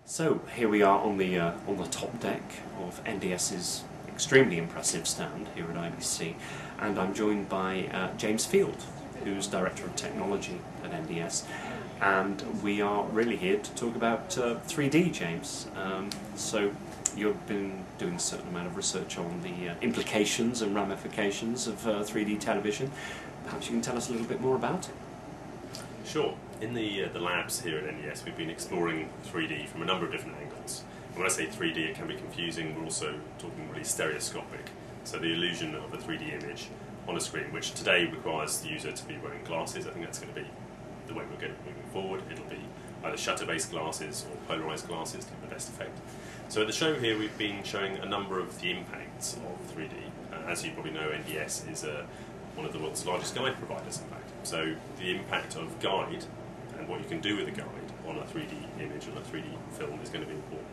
So here we are on the top deck of NDS's extremely impressive stand here at IBC, and I'm joined by James Field, who's Director of Technology at NDS, and we are really here to talk about 3D, James. So you've been doing a certain amount of research on the implications and ramifications of 3D television. Perhaps you can tell us a little bit more about it. Sure. In the labs here at NDS, we've been exploring 3D from a number of different angles. And when I say 3D, it can be confusing. We're also talking really stereoscopic, so the illusion of a 3D image on a screen, which today requires the user to be wearing glasses. I think that's going to be the way we're going moving forward. It'll be either shutter-based glasses or polarized glasses to give the best effect. So at the show here, we've been showing a number of the impacts of 3D. As you probably know, NDS is one of the world's largest guide providers, in fact. So the impact of guide and what you can do with a guide on a 3D image, on a 3D film, is going to be important.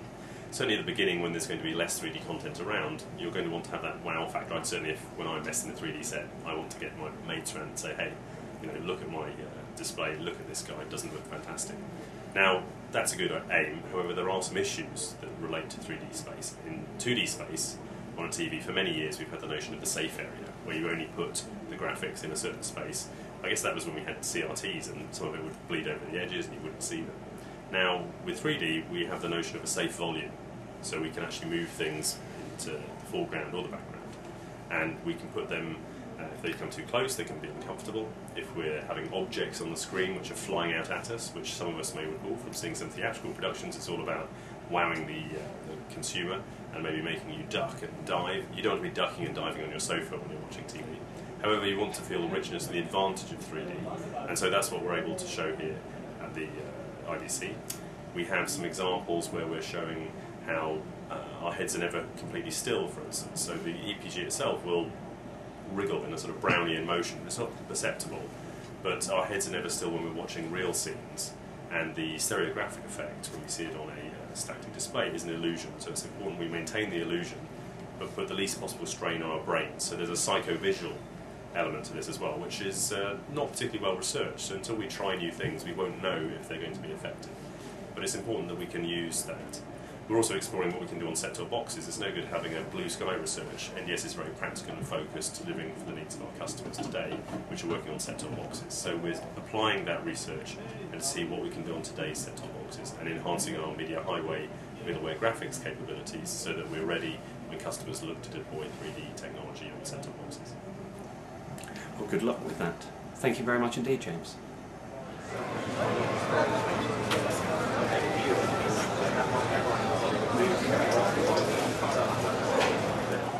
Certainly at the beginning, when there's going to be less 3D content around, you're going to want to have that wow factor. I'd certainly, when I invest in a 3D set, I want to get my mates around and say, hey, look at my display, look at this guide, doesn't it look fantastic? Now, that's a good aim. However, there are some issues that relate to 3D space. In 2D space, on a TV, for many years we've had the notion of the safe area, where you only put the graphics in a certain space. I guess that was when we had CRTs and some of it would bleed over the edges and you wouldn't see them. Now, with 3D, we have the notion of a safe volume, so we can actually move things into the foreground or the background. And we can put them, if they come too close, they can be uncomfortable. If we're having objects on the screen which are flying out at us, which some of us may recall from seeing some theatrical productions, it's all about wowing the consumer and maybe making you duck and dive. You don't want to be ducking and diving on your sofa when you're watching TV. However, you want to feel the richness and the advantage of 3D, and so that's what we're able to show here at the IBC. We have some examples where we're showing how our heads are never completely still, for instance. So the EPG itself will wriggle in a sort of Brownian motion. It's not perceptible, but our heads are never still when we're watching real scenes. And the stereographic effect, when we see it on a static display, is an illusion. So it's important we maintain the illusion, but put the least possible strain on our brains. So there's a psychovisual element to this as well, which is not particularly well researched. So until we try new things, we won't know if they're going to be effective. But it's important that we can use that. We're also exploring what we can do on set-top boxes. It's no good having a blue sky research. NDS is very practical and focused, delivering for the needs of our customers today, which are working on set-top boxes. So we're applying that research and see what we can do on today's set-top boxes and enhancing our media highway middleware graphics capabilities so that we're ready when customers look to deploy 3D technology on set-top boxes. Well, good luck with that. Thank you very much indeed, James.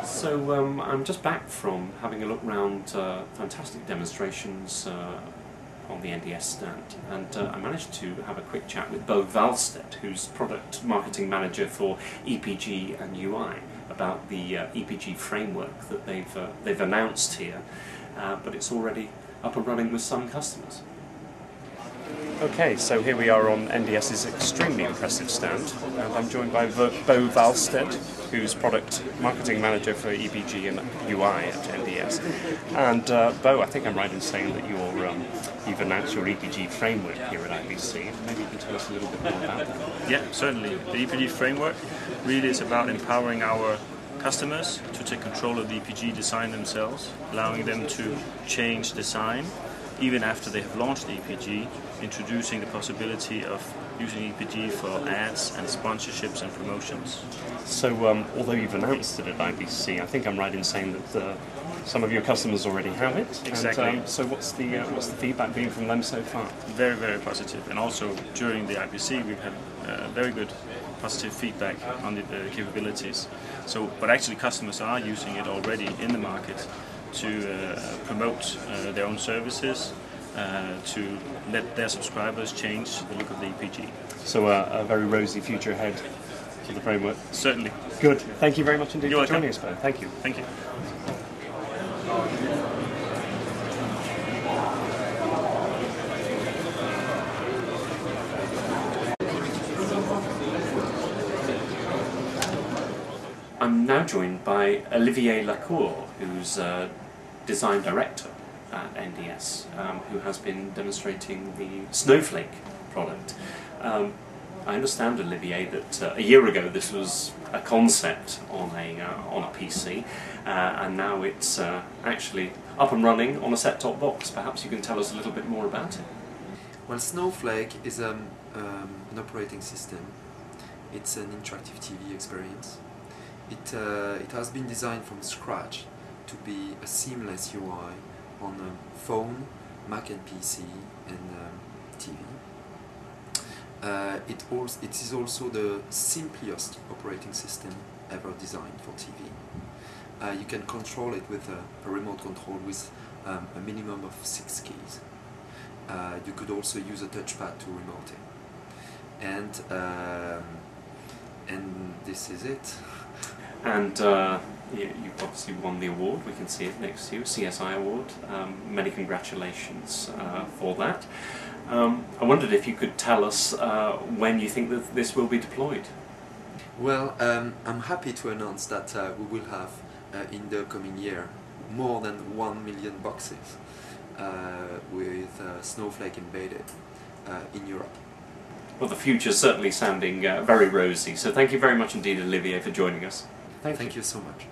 So I'm just back from having a look around fantastic demonstrations on the NDS stand, and I managed to have a quick chat with Bo Valstedt, who's Product Marketing Manager for EPG and UI, about the EPG framework that they've announced here, but it's already up and running with some customers. Okay, so here we are on NDS's extremely impressive stand, and I'm joined by Bo Valstedt, who's Product Marketing Manager for EPG and UI at NDS. And Bo, I think I'm right in saying that you've announced your EPG framework here at IBC. Maybe you can tell us a little bit more about that. Yeah, certainly. The EPG framework really is about empowering our customers to take control of the EPG design themselves, allowing them to change design even after they have launched the EPG, introducing the possibility of using EPG for ads and sponsorships and promotions. So, although you've announced it at IBC, I think I'm right in saying that some of your customers already have it. Exactly. And, so, what's the feedback been from them so far? Very, very positive. And also during the IBC, we've had very good positive feedback on the capabilities. So, but actually, customers are using it already in the market to promote their own services, to let their subscribers change the look of the EPG. So a very rosy future ahead for the framework. Certainly. Good. Thank you very much indeed for joining us, Bo. Thank you. Thank you. I'm now joined by Olivier Lacour, who's Design Director at NDS, who has been demonstrating the Snowflake product. I understand, Olivier, that a year ago this was a concept on a PC, and now it's actually up and running on a set-top box. Perhaps you can tell us a little bit more about it. Well, Snowflake is an operating system. It's an interactive TV experience. It has been designed from scratch to be a seamless UI on a phone, Mac and PC, and TV. It is also the simplest operating system ever designed for TV. You can control it with a remote control with a minimum of 6 keys. You could also use a touchpad to remote it. And this is it. And you've obviously won the award. We can see it next to you, CSI Award. Many congratulations for that. I wondered if you could tell us when you think that this will be deployed. Well, I'm happy to announce that we will have in the coming year more than 1 million boxes with Snowflake embedded in Europe. Well, the future's certainly sounding very rosy, so thank you very much indeed, Olivier, for joining us. Thank you so much.